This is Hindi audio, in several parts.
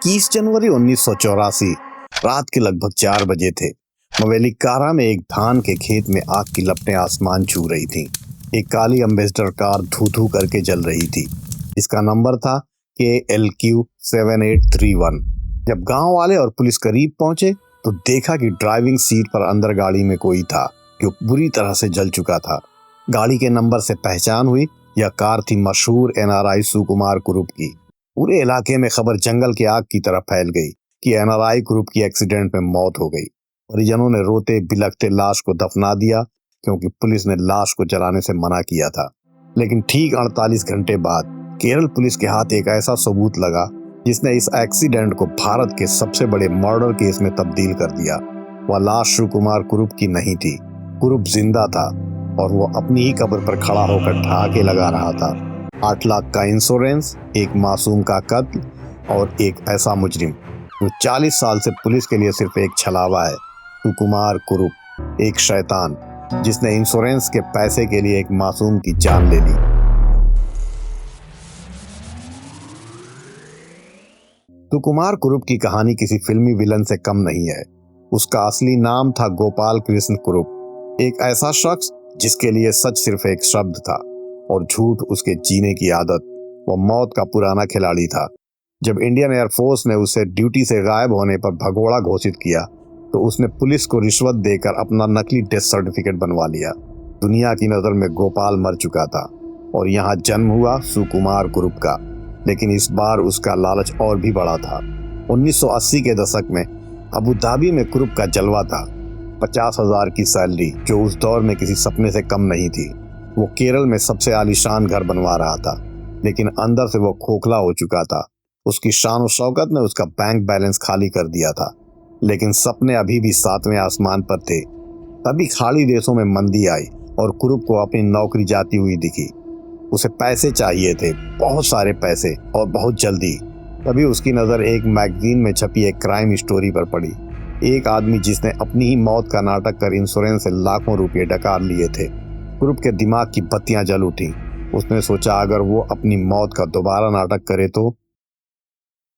21 जनवरी 1984 रात के लगभग 4 बजे थे। मवेलिकारा में एक धान के खेत में आग की लपटें आसमान छू रही थीं। एक काली एम्बेसडर कार धू धू करके जल रही थी। इसका नंबर था KLQ 7831। जब गांव वाले और पुलिस करीब पहुंचे तो देखा कि ड्राइविंग सीट पर अंदर गाड़ी में कोई था जो बुरी तरह से जल चुका था। गाड़ी के नंबर से पहचान हुई, यह कार थी मशहूर NRI सुकुमार कुरुप की। पूरे इलाके में खबर जंगल की आग की तरह फैल गई कि NRI कुरुप की एक्सीडेंट में मौत हो गई। परिजनों ने रोते बिलखते लाश को दफना दिया क्योंकि पुलिस ने लाश को जलाने से मना किया था। लेकिन ठीक 48 घंटे बाद केरल पुलिस के हाथ एक ऐसा सबूत लगा जिसने इस एक्सीडेंट को भारत के सबसे बड़े मर्डर केस में तब्दील कर दिया। वह लाश सुकुमार कुरुप की नहीं थी। कुरुप जिंदा था और वो अपनी ही कब्र पर खड़ा होकर ठहाके लगा रहा था। 8 लाख का इंश्योरेंस, एक मासूम का कत्ल और एक ऐसा मुजरिम जो 40 साल से पुलिस के लिए सिर्फ एक छलावा है। सुकुमार कुरुप एक शैतान जिसने इंश्योरेंस के पैसे के लिए एक मासूम की जान ले ली। सुकुमार कुरुप की कहानी किसी फिल्मी विलन से कम नहीं है। उसका असली नाम था गोपाल कृष्ण कुरुप, एक ऐसा शख्स जिसके लिए सच सिर्फ एक शब्द था और झूठ उसके जीने की आदत। वह मौत का पुराना खिलाड़ी था। जब इंडियन एयरफोर्स ने उसे ड्यूटी से गायब होने पर भगोड़ा घोषित किया तो उसने पुलिस को रिश्वत देकर अपना नकली डेथ सर्टिफिकेट बनवा लिया। दुनिया की नज़र में गोपाल मर चुका था और यहाँ जन्म हुआ सुकुमार कुरुप का। लेकिन इस बार उसका लालच और भी बड़ा था। 1980 के दशक में अबू धाबी में कुरुप का जलवा था। 50,000 की सैलरी जो उस दौर में किसी सपने से कम नहीं थी। वो केरल में सबसे आलीशान घर बनवा रहा था, लेकिन अंदर से वो खोखला हो चुका था। उसकी शान और शौकत ने उसका बैंक बैलेंस खाली कर दिया था, लेकिन सपने अभी भी 7वें आसमान पर थे। तभी खाड़ी देशों में मंदी आई और कुरुप को अपनी नौकरी जाती हुई दिखी। उसे पैसे चाहिए थे, बहुत सारे पैसे और बहुत जल्दी। तभी उसकी नज़र एक मैगजीन में छपी एक क्राइम स्टोरी पर पड़ी। एक आदमी जिसने अपनी ही मौत का नाटक कर इंश्योरेंस से लाखों रुपये डकार लिए थे। कुरुप के दिमाग की बत्तियां जल उठी। उसने सोचा अगर वो अपनी मौत का दोबारा नाटक करे तो।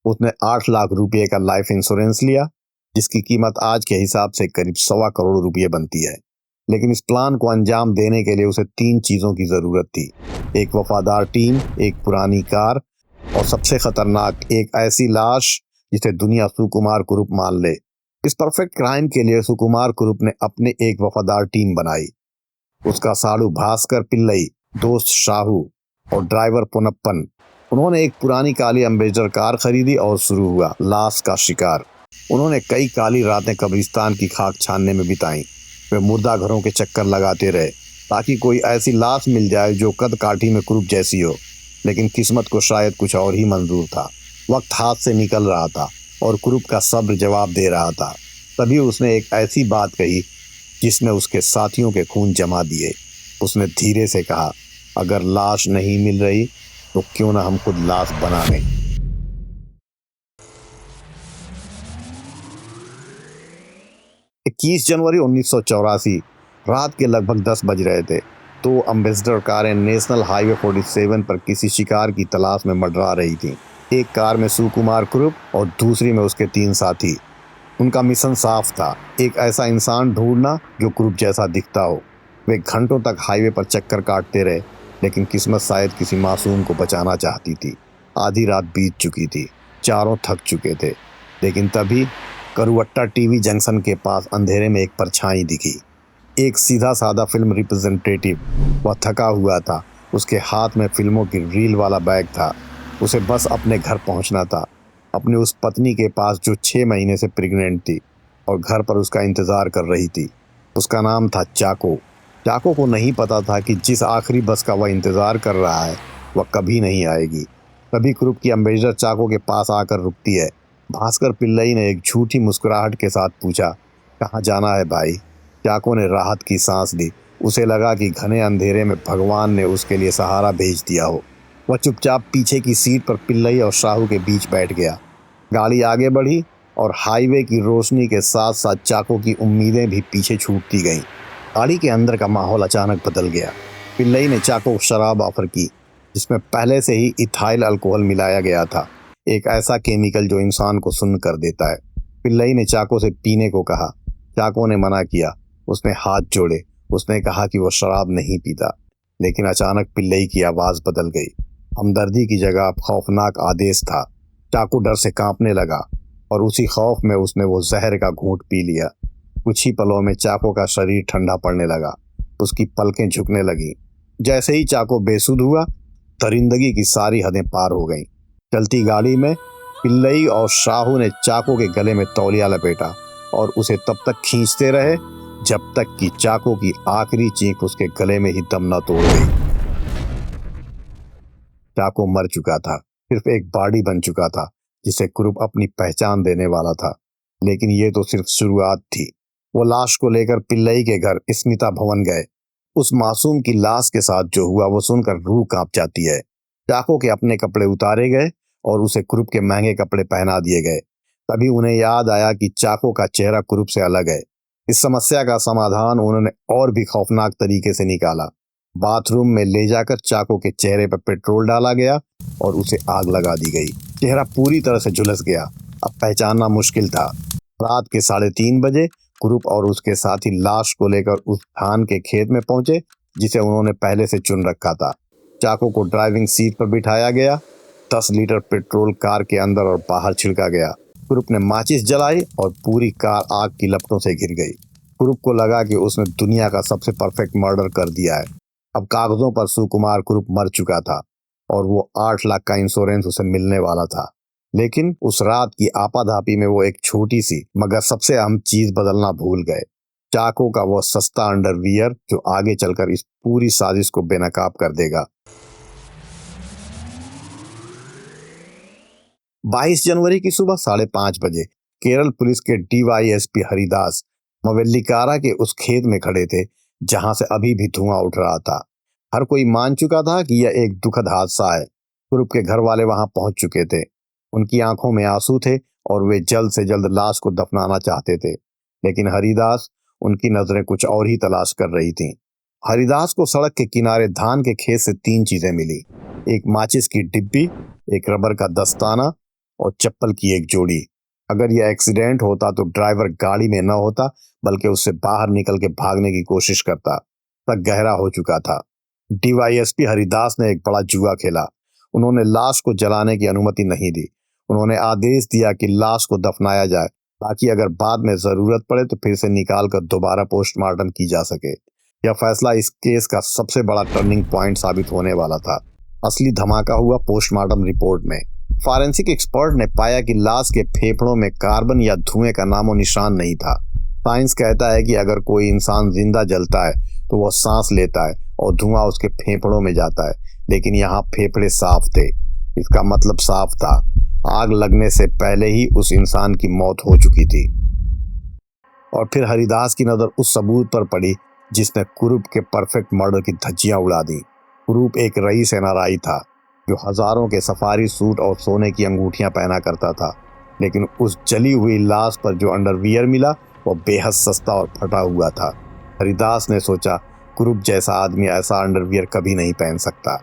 उसने 8 लाख रुपये का लाइफ इंश्योरेंस लिया, जिसकी कीमत आज के हिसाब से करीब 1.25 करोड़ रुपये बनती है। लेकिन इस प्लान को अंजाम देने के लिए उसे 3 चीज़ों की ज़रूरत थी: एक वफादार टीम, एक पुरानी कार और सबसे खतरनाक एक ऐसी लाश जिसे दुनिया सुकुमार कुरुप मान ले। इस परफेक्ट क्राइम के लिए सुकुमार कुरुप ने अपने एक वफादार टीम बनाई। उसका साड़ू भास्कर पिल्लई, दोस्त शाहू और ड्राइवर पुनप्पन। उन्होंने एक पुरानी काली एम्बेसडर कार खरीदी और शुरू हुआ लाश का शिकार। उन्होंने कई काली रातें कब्रिस्तान की खाक छानने में बिताई। वे मुर्दा घरों के चक्कर लगाते रहे ताकि कोई ऐसी लाश मिल जाए जो कद काठी में कुरुप जैसी हो। लेकिन किस्मत को शायद कुछ और ही मंजूर था। वक्त हाथ से निकल रहा था और कुरुप का सब्र जवाब दे रहा था। तभी उसने एक ऐसी बात कही जिसने उसके साथियों के खून जमा दिए। उसने धीरे से कहा, अगर लाश नहीं मिल रही तो क्यों ना हम खुद लाश बना लें। इक्कीस जनवरी 1984 रात के लगभग 10 बज रहे थे। 2 एम्बेसडर कारें नेशनल हाईवे 47 पर किसी शिकार की तलाश में मंडरा रही थीं। एक कार में सुकुमार कुरुप और दूसरी में उसके 3 साथी। उनका मिशन साफ था, एक ऐसा इंसान ढूंढना जो कुरुप जैसा दिखता हो। वे घंटों तक हाईवे पर चक्कर काटते रहे, लेकिन किस्मत शायद किसी मासूम को बचाना चाहती थी। आधी रात बीत चुकी थी, चारों थक चुके थे। लेकिन तभी करुवट्टा टीवी जंक्शन के पास अंधेरे में एक परछाई दिखी। एक सीधा साधा फिल्म रिप्रेजेंटेटिव। वह थका हुआ था। उसके हाथ में फिल्मों की रील वाला बैग था। उसे बस अपने घर पहुंचना था, अपनी उस पत्नी के पास जो 6 महीने से प्रेग्नेंट थी और घर पर उसका इंतज़ार कर रही थी। उसका नाम था चाको। चाको को नहीं पता था कि जिस आखिरी बस का वह इंतज़ार कर रहा है वह कभी नहीं आएगी। तभी कुरुप की एम्बेसडर चाको के पास आकर रुकती है। भास्कर पिल्लई ने एक झूठी मुस्कुराहट के साथ पूछा, कहाँ जाना है भाई? चाको ने राहत की सांस ली। उसे लगा कि घने अंधेरे में भगवान ने उसके लिए सहारा भेज दिया हो। वह चुपचाप पीछे की सीट पर पिल्लई और शाहू के बीच बैठ गया। गाड़ी आगे बढ़ी और हाईवे की रोशनी के साथ साथ चाको की उम्मीदें भी पीछे छूटती गईं। गाड़ी के अंदर का माहौल अचानक बदल गया। पिल्लई ने चाको को शराब ऑफर की, जिसमें पहले से ही इथाइल अल्कोहल मिलाया गया था। एक ऐसा केमिकल जो इंसान को सुन्न कर देता है। पिल्लई ने चाको से पीने को कहा। चाको ने मना किया। उसने हाथ जोड़े। उसने कहा कि वो शराब नहीं पीता। लेकिन अचानक पिल्लई की आवाज़ बदल गई। हमदर्दी की जगह अब खौफनाक आदेश था। चाको डर से कांपने लगा और उसी खौफ में उसने वो जहर का घूंट पी लिया। कुछ ही पलों में चाको का शरीर ठंडा पड़ने लगा। उसकी पलकें झुकने लगीं। जैसे ही चाको बेसुध हुआ, दरिंदगी की सारी हदें पार हो गईं। चलती गाड़ी में पिल्लई और शाहू ने चाको के गले में तौलिया लपेटा और उसे तब तक खींचते रहे जब तक कि चाको की आखिरी चीख उसके गले में ही दम न तोड़ गई। चाको मर चुका था, सिर्फ एक बॉडी बन चुका था जिसे कुरूप अपनी पहचान देने वाला था। लेकिन ये तो सिर्फ शुरुआत थी। वो लाश को लेकर पिल्लई के घर स्मिता भवन गए। उस मासूम की लाश के साथ जो हुआ वो सुनकर रूह कांप जाती है। चाको के अपने कपड़े उतारे गए और उसे कुरूप के महंगे कपड़े पहना दिए गए। तभी उन्हें याद आया कि चाको का चेहरा कुरूप से अलग है। इस समस्या का समाधान उन्होंने और भी खौफनाक तरीके से निकाला। बाथरूम में ले जाकर चाको के चेहरे पर पेट्रोल डाला गया और उसे आग लगा दी गई। चेहरा पूरी तरह से झुलस गया। अब पहचानना मुश्किल था। रात के 3:30 बजे कुरूप और उसके साथी लाश को लेकर उस धान के खेत में पहुंचे जिसे उन्होंने पहले से चुन रखा था। चाको को ड्राइविंग सीट पर बिठाया गया। 10 लीटर पेट्रोल कार के अंदर और बाहर छिड़का गया। कुरूप ने माचिस जलाई और पूरी कार आग की लपटों से घिर गई। कुरूप को लगा कि उसने दुनिया का सबसे परफेक्ट मर्डर कर दिया है। अब कागजों पर सुकुमार कुरूप मर चुका था और वो 8 लाख का इंश्योरेंस उसे मिलने वाला था। लेकिन उस रात की आपाधापी में वो एक छोटी सी मगर सबसे अहम चीज बदलना भूल गए। चाको का वो सस्ता अंडरवियर जो आगे चलकर इस पूरी साजिश को बेनकाब कर देगा। 22 जनवरी की सुबह 5:30 बजे केरल पुलिस के डीवाईएसपी हरिदास मवेल्लिकारा के उस खेत में खड़े थे जहां से अभी भी धुआं उठ रहा था। हर कोई मान चुका था कि यह एक दुखद हादसा है। कुरूप के घर वाले वहां पहुंच चुके थे। उनकी आंखों में आंसू थे और वे जल्द से जल्द लाश को दफनाना चाहते थे। लेकिन हरिदास उनकी नजरें कुछ और ही तलाश कर रही थीं। हरिदास को सड़क के किनारे धान के खेत से 3 चीजें मिली। एक माचिस की डिब्बी, एक रबर का दस्ताना और चप्पल की एक जोड़ी। अगर यह एक्सीडेंट होता तो ड्राइवर गाड़ी में न होता बल्कि उससे बाहर निकल के भागने की कोशिश करता। तक गहरा हो चुका था। डीवाईएसपी हरिदास ने एक बड़ा जुआ खेला। उन्होंने लाश को जलाने की अनुमति नहीं दी। उन्होंने आदेश दिया कि लाश को दफनाया जाए ताकि अगर बाद में जरूरत पड़े तो फिर से निकाल कर दोबारा पोस्टमार्टम की जा सके। यह फैसला इस केस का सबसे बड़ा टर्निंग पॉइंट साबित होने वाला था। असली धमाका हुआ पोस्टमार्टम रिपोर्ट में। फॉरेंसिक एक्सपर्ट ने पाया कि लाश के फेफड़ों में कार्बन या धुएं का नामो निशान नहीं था। साइंस कहता है कि अगर कोई इंसान जिंदा जलता है तो वह सांस लेता है और धुआं उसके फेफड़ों में जाता है, लेकिन यहाँ फेफड़े साफ थे। इसका मतलब साफ था, आग लगने से पहले ही उस इंसान की मौत हो चुकी थी। और फिर हरिदास की नजर उस सबूत पर पड़ी जिसने कुरूप के परफेक्ट मर्डर की धज्जियां उड़ा दी। कुरूप एक रईस एनआरआई था जो हजारों के सफारी सूट और सोने की अंगूठियां पहना करता था। लेकिन उस जली हुई लाश पर जो अंडरवियर मिला वो बेहद सस्ता और फटा हुआ था। हरिदास ने सोचा, कुरूप जैसा आदमी ऐसा अंडरवियर कभी नहीं पहन सकता।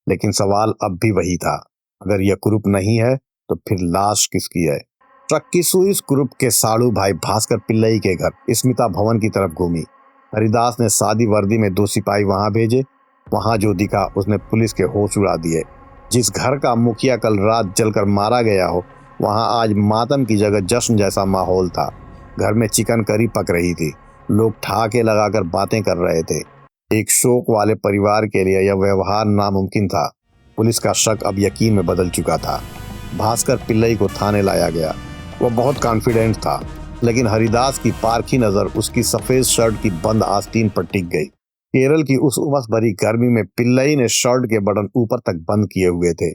लेकिन सवाल अब भी वही था, अगर यह कुरूप नहीं है तो फिर लाश किसकी है? ट्रक की सुई कुरूप के साड़ू भाई भास्कर पिल्लई के घर स्मिता भवन की तरफ घूमी। हरिदास ने सादी वर्दी में 2 सिपाही वहां भेजे। वहां जो दिखा उसने पुलिस के होश उड़ा दिए। जिस घर का मुखिया कल रात जलकर मारा गया हो, वहां आज मातम की जगह जश्न जैसा माहौल था। घर में चिकन करी पक रही थी। लोग ठहाके लगाकर बातें कर रहे थे। एक शोक वाले परिवार के लिए यह व्यवहार नामुमकिन था। पुलिस का शक अब यकीन में बदल चुका था। भास्कर पिल्लई को थाने लाया गया। वह बहुत कॉन्फिडेंट था, लेकिन हरिदास की पारखी नजर उसकी सफेद शर्ट की बंद आस्तीन पर टिक गई। केरल की उस उमस भरी गर्मी में पिल्लई ने शर्ट के बटन ऊपर तक बंद किए हुए थे।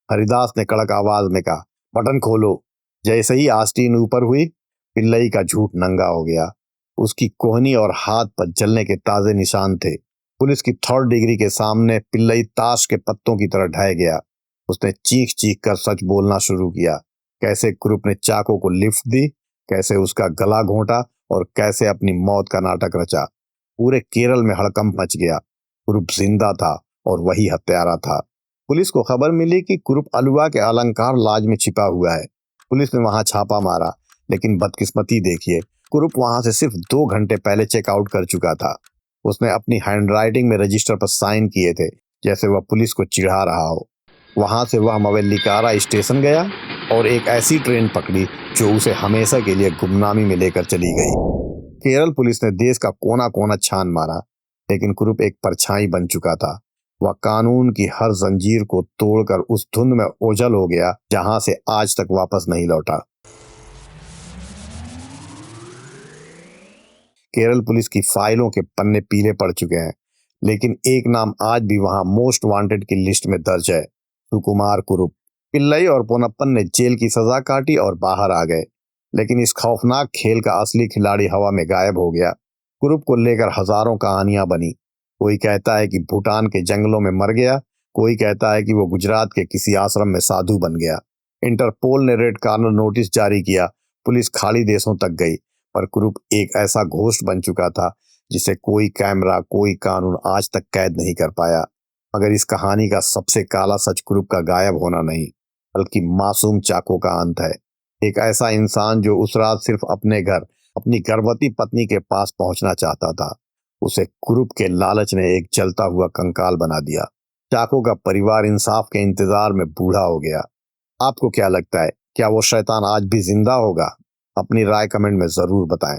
हरिदास ने कड़क आवाज में कहा, बटन खोलो। जैसे ही आस्तीन ऊपर हुई, पिल्लई का झूठ नंगा हो गया। उसकी कोहनी और हाथ पर जलने के ताजे निशान थे। पुलिस की 3rd डिग्री के सामने पिल्लई ताश के पत्तों की तरह ढह गया। उसने चीख चीख कर सच बोलना शुरू किया। कैसे कुरूप ने चाको को लिफ्ट दी, कैसे उसका गला घोंटा और कैसे अपनी मौत का नाटक रचा। पूरे केरल में हड़कंप मच गया। कुरूप जिंदा था और वही हत्यारा था। पुलिस को खबर मिली कि कुरूप अलुआ के अलंकार लॉज में छिपा हुआ है। पुलिस ने वहां छापा मारा, लेकिन बदकिस्मती देखिए, कुरूप वहां से सिर्फ 2 घंटे पहले चेकआउट कर चुका था। उसने अपनी हैंडराइटिंग में रजिस्टर पर साइन किए थे, जैसे वह पुलिस को चिढ़ा रहा हो। वहां से वह मवेलिकारा स्टेशन गया और एक ऐसी ट्रेन पकड़ी जो उसे हमेशा के लिए गुमनामी में लेकर चली गई। केरल पुलिस ने देश का कोना कोना छान मारा, लेकिन कुरूप एक परछाई बन चुका था। वह कानून की हर जंजीर को तोड़कर उस धुंध में ओझल हो गया जहां से आज तक वापस नहीं लौटा। केरल पुलिस की फाइलों के पन्ने पीले पड़ चुके हैं, लेकिन एक नाम आज भी वहां मोस्ट वांटेड की लिस्ट में दर्ज है, सुकुमार कुरूप। पिल्लई और पोनप्पन ने जेल की सजा काटी और बाहर आ गए, लेकिन इस खौफनाक खेल का असली खिलाड़ी हवा में गायब हो गया। कुरूप को लेकर हजारों कहानियां बनी। कोई कहता है कि भूटान के जंगलों में मर गया, कोई कहता है कि वो गुजरात के किसी आश्रम में साधु बन गया। इंटरपोल ने रेड कॉर्नर नोटिस जारी किया, पुलिस खाड़ी देशों तक गई, पर कुरूप एक ऐसा घोस्ट बन चुका था जिसे कोई कैमरा, कोई कानून आज तक कैद नहीं कर पाया। मगर इस कहानी का सबसे काला सच कुरूप का गायब होना नहीं, बल्कि मासूम चाको का अंत है। एक ऐसा इंसान जो उस रात सिर्फ अपने घर, अपनी गर्भवती पत्नी के पास पहुंचना चाहता था, उसे कुरूप के लालच ने एक जलता हुआ कंकाल बना दिया। चाको का परिवार इंसाफ के इंतजार में बूढ़ा हो गया। आपको क्या लगता है, क्या वो शैतान आज भी जिंदा होगा? अपनी राय कमेंट में जरूर बताएं।